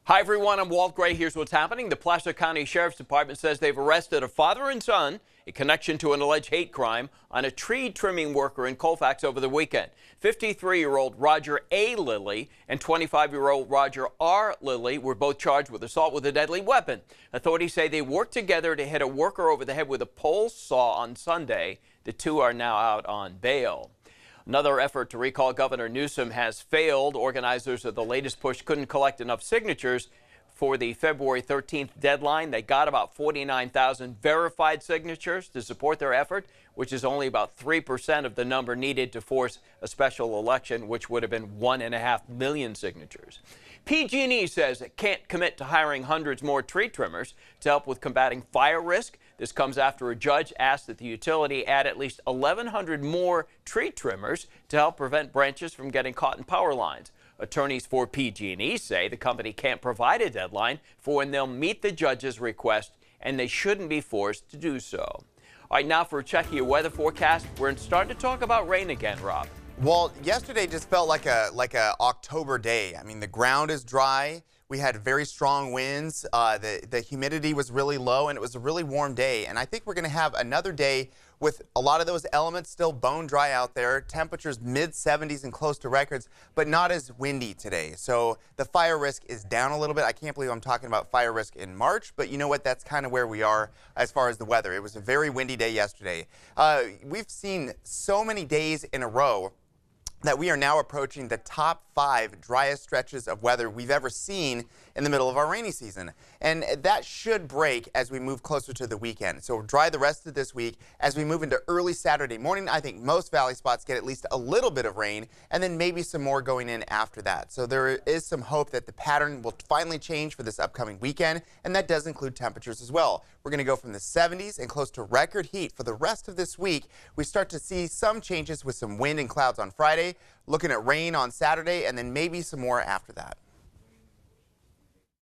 Hi, everyone. I'm Walt Gray. Here's what's happening. The Placer County Sheriff's Department says they've arrested a father and son in connection to an alleged hate crime on a tree trimming worker in Colfax over the weekend. 53-year-old Roger A. Lilly and 25-year-old Roger R. Lilly were both charged with assault with a deadly weapon. Authorities say they worked together to hit a worker over the head with a pole saw on Sunday. The two are now out on bail. Another effort to recall Governor Newsom has failed. Organizers of the latest push couldn't collect enough signatures for the February 13th deadline. They got about 49,000 verified signatures to support their effort, which is only about 3% of the number needed to force a special election, which would have been 1.5 million signatures. PG&E says it can't commit to hiring hundreds more tree trimmers to help with combating fire risk. This comes after a judge asked that the utility add at least 1,100 more tree trimmers to help prevent branches from getting caught in power lines. Attorneys for PG&E say the company can't provide a deadline for when they'll meet the judge's request, and they shouldn't be forced to do so. All right, now for a check of your weather forecast. We're starting to talk about rain again, Rob. Well, yesterday just felt like a October day. I mean, the ground is dry. We had very strong winds. The humidity was really low, and it was a really warm day. And I think we're going to have another day with a lot of those elements still bone dry out there. Temperatures mid-70s and close to records, but not as windy today. So the fire risk is down a little bit. I can't believe I'm talking about fire risk in March, but you know what? That's kind of where we are as far as the weather. It was a very windy day yesterday. We've seen so many days in a row that we are now approaching the top 5 driest stretches of weather we've ever seen in the middle of our rainy season. And that should break as we move closer to the weekend. So dry the rest of this week. As we move into early Saturday morning, I think most valley spots get at least a little bit of rain, and then maybe some more going in after that. So there is some hope that the pattern will finally change for this upcoming weekend, and that does include temperatures as well. We're going to go from the 70s and close to record heat for the rest of this week. We start to see some changes with some wind and clouds on Friday, looking at rain on Saturday, and then maybe some more after that.